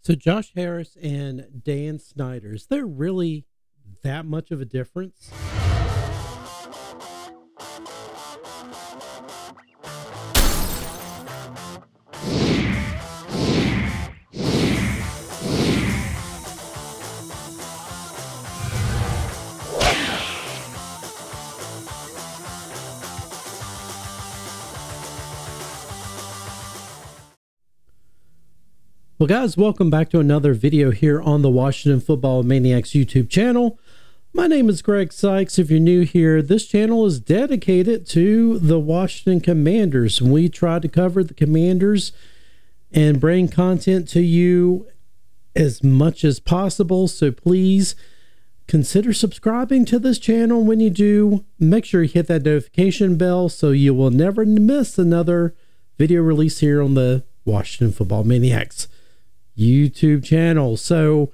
So Josh Harris and Dan Snyder, is there really that much of a difference? Well, guys, welcome back to another video here on the Washington Football Maniacs YouTube channel. My name is Greg Sykes. If you're new here, this channel is dedicated to the Washington Commanders. We try to cover the Commanders and bring content to you as much as possible. So please consider subscribing to this channel. When you do, make sure you hit that notification bell so you will never miss another video release here on the Washington Football Maniacs YouTube channel. So,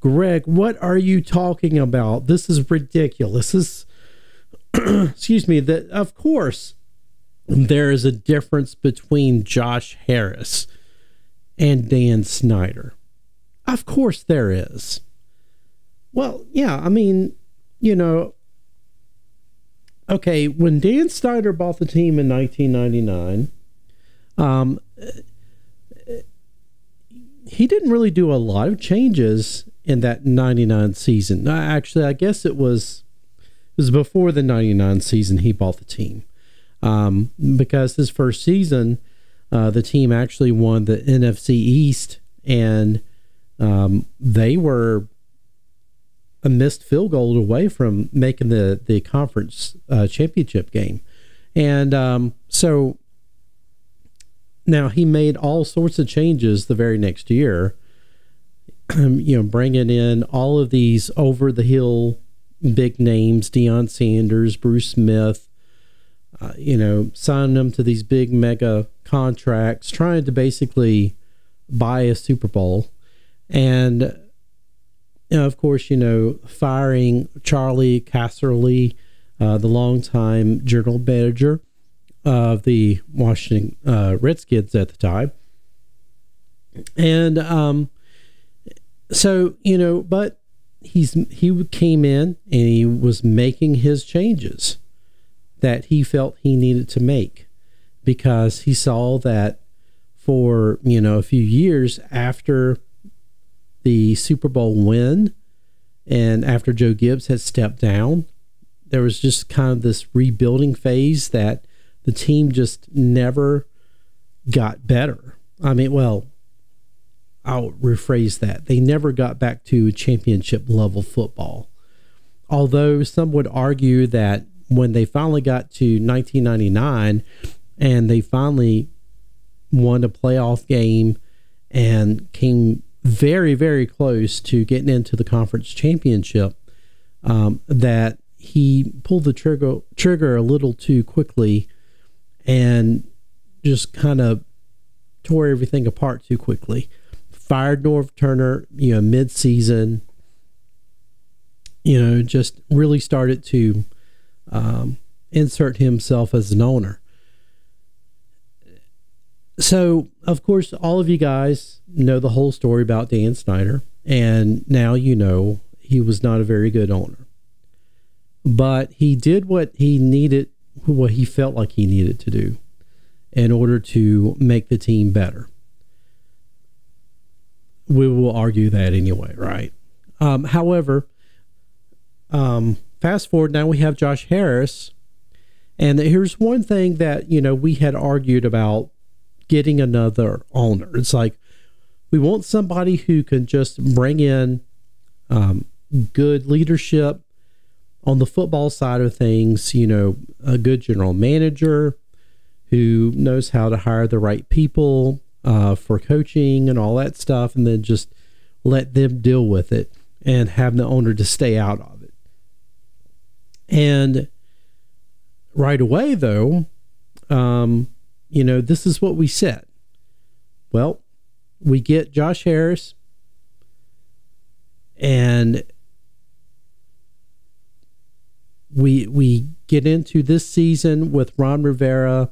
Greg, what are you talking about? This is ridiculous. This is, excuse me, that of course there is a difference between Josh Harris and Dan Snyder. Of course there is. Well, yeah, I mean, you know, okay, when Dan Snyder bought the team in 1999, he didn't really do a lot of changes in that 99 season. Actually, I guess it was before the 99 season he bought the team. Because his first season, the team actually won the NFC East, and they were a missed field goal away from making the conference championship game. And so now he made all sorts of changes the very next year, you know, bringing in all of these over-the-hill big names, Deion Sanders, Bruce Smith, you know, signing them to these big mega contracts, trying to basically buy a Super Bowl. And, you know, of course, you know, firing Charlie Casserly, the longtime general manager of the Washington Redskins at the time. And so, you know, but he came in and he was making his changes that he felt he needed to make, because he saw that for, you know, a few years after the Super Bowl win and after Joe Gibbs had stepped down, there was just kind of this rebuilding phase that the team just never got better. I mean, well, I'll rephrase that. They never got back to championship level football. Although some would argue that when they finally got to 1999 and they finally won a playoff game and came very, very close to getting into the conference championship, that he pulled the trigger a little too quickly and just kind of tore everything apart too quickly. Fired Norv Turner, you know, mid-season, you know, just really started to insert himself as an owner. So, of course, all of you guys know the whole story about Dan Snyder, and now you know he was not a very good owner. But he did what he needed, what he felt like he needed to do in order to make the team better. We will argue that anyway, right? However, fast forward, now we have Josh Harris, and here's one thing that, you know, we had argued about getting another owner. It's like, we want somebody who can just bring in good leadership on the football side of things, you know, a good general manager who knows how to hire the right people for coaching and all that stuff, and then just let them deal with it and have the owner to stay out of it. And right away, though, you know, this is what we said. Well, we get Josh Harris, and we get into this season with Ron Rivera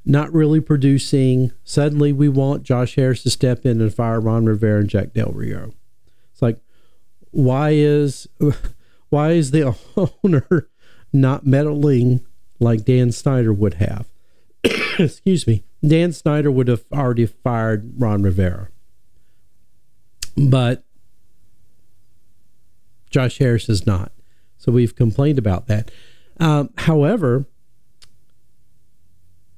not really producing. Suddenly we want Josh Harris to step in and fire Ron Rivera and Jack Del Rio. It's like, why is the owner not meddling like Dan Snyder would have? Excuse me. Dan Snyder would have already fired Ron Rivera. But Josh Harris is not. So we've complained about that. However,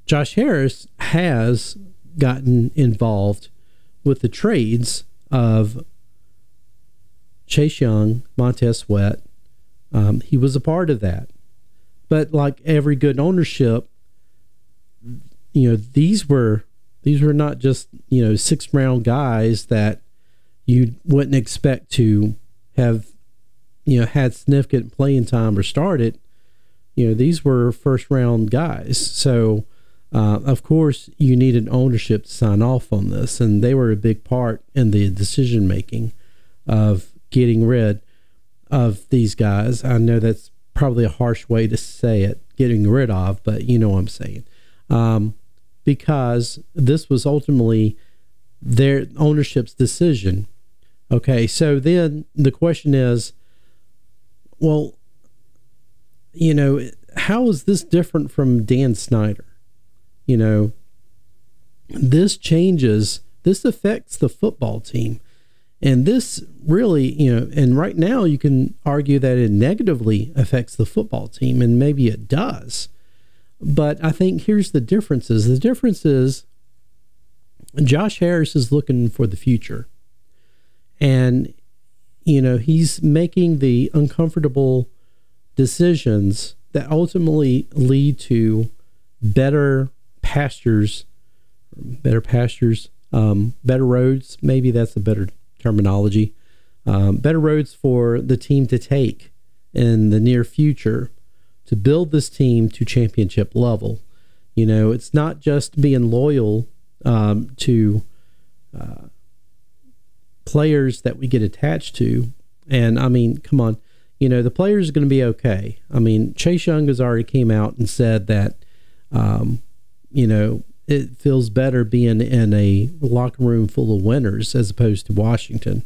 Josh Harris has gotten involved with the trades of Chase Young, Montez Sweat. He was a part of that. But like every good ownership, these were not just, 6th-round guys that you wouldn't expect to have, had significant playing time or started. These were first-round guys. So, of course, you needed ownership to sign off on this, and they were a big part in the decision-making of getting rid of these guys. I know that's probably a harsh way to say it, getting rid of, but you know what I'm saying. Because this was ultimately their ownership's decision. Okay, so then the question is, well, how is this different from Dan Snyder? This affects the football team. And this really, and right now you can argue that it negatively affects the football team, and maybe it does. But I think here's the differences. The difference is Josh Harris is looking for the future. And, he's making the uncomfortable decisions that ultimately lead to better pastures, better roads. Maybe that's a better terminology. Better roads for the team to take in the near future to build this team to championship level. It's not just being loyal to players that we get attached to. And I mean, come on, the players are going to be okay. I mean, Chase Young has already came out and said that, it feels better being in a locker room full of winners as opposed to Washington.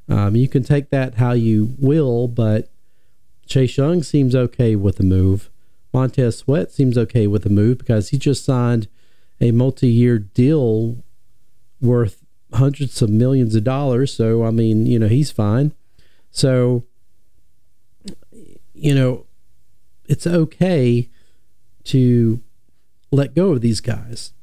You can take that how you will, but Chase Young seems okay with the move. Montez Sweat seems okay with the move because he just signed a multi-year deal worth hundreds of millions of dollars. So, I mean, he's fine. So, it's okay to let go of these guys.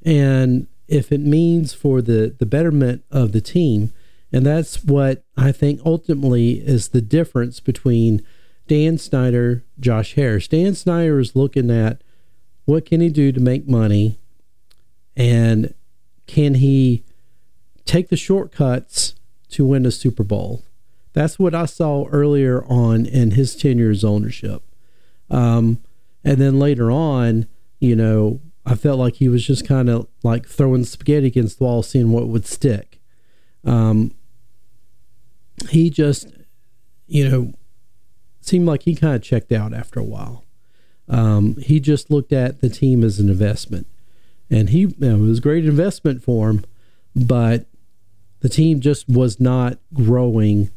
And if it means for the betterment of the team, and that's what I think ultimately is the difference between Dan Snyder, Josh Harris. Dan Snyder is looking at what can he do to make money, and can he take the shortcuts to win a Super Bowl. That's what I saw earlier on in his tenure as ownership. And then later on, I felt like he was just kind of like throwing spaghetti against the wall, seeing what would stick. He just, seemed like he kind of checked out after a while. He just looked at the team as an investment. And it was a great investment for him, but the team just was not growing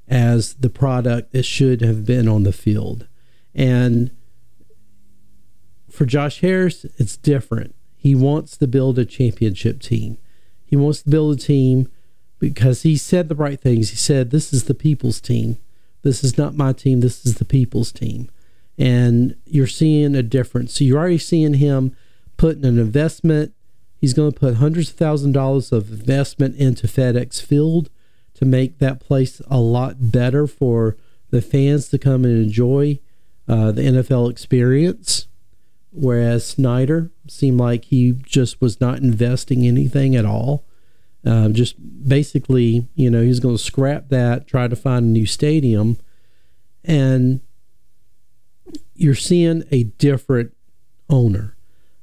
as the product it should have been on the field. And for Josh Harris, it's different. He wants to build a championship team. He wants to build a team because he said the right things. He said, this is the people's team. This is not my team. This is the people's team. And you're seeing a difference. So you're already seeing him putting an investment. He's going to put hundreds of thousands of dollars of investment into FedEx Field to make that place a lot better for the fans to come and enjoy the NFL experience. Whereas Snyder seemed like he just was not investing anything at all. Just basically, he's going to scrap that, try to find a new stadium. And you're seeing a different owner.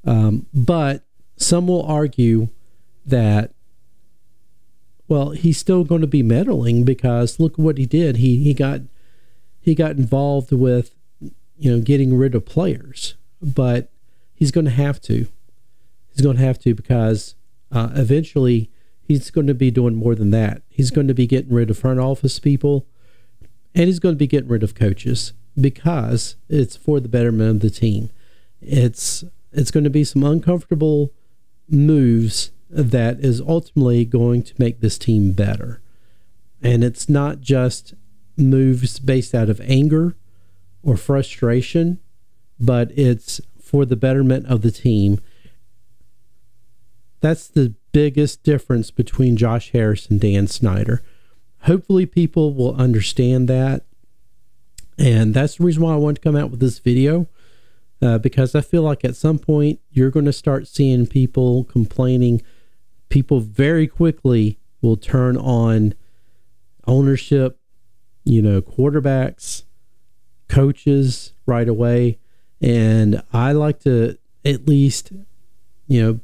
But some will argue that, well, he's still going to be meddling because look what he did. He got involved with, getting rid of players. But he's going to have to. He's going to have to, because eventually he's going to be doing more than that. He's going to be getting rid of front office people, and he's going to be getting rid of coaches, because it's for the betterment of the team. It's going to be some uncomfortable moves that is ultimately going to make this team better. And it's not just moves based out of anger or frustration, but it's for the betterment of the team. That's the biggest difference between Josh Harris and Dan Snyder. Hopefully people will understand that. And that's the reason why I wanted to come out with this video, because I feel like at some point you're going to start seeing people complaining. People very quickly will turn on ownership, quarterbacks, coaches right away. And I like to at least,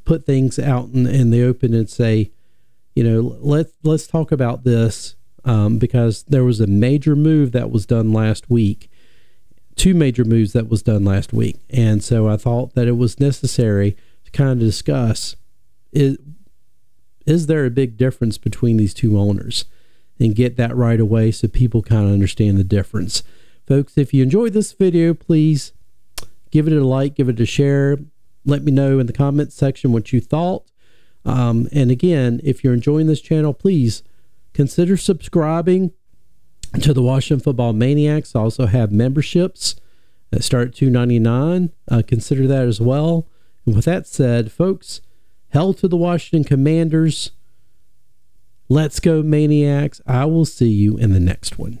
put things out in the open and say, let's talk about this, because there was a major move that was done last week, 2 major moves that was done last week. And so I thought that it was necessary to kind of discuss, is there a big difference between these 2 owners, and get that right away so people kind of understand the difference. Folks, if you enjoyed this video, please give it a like, give it a share. Let me know in the comments section what you thought. And again, if you're enjoying this channel, please consider subscribing to the Washington Football Maniacs. I also have memberships that start at $2.99. Consider that as well. And with that said, folks, hell to the Washington Commanders. Let's go, Maniacs. I will see you in the next one.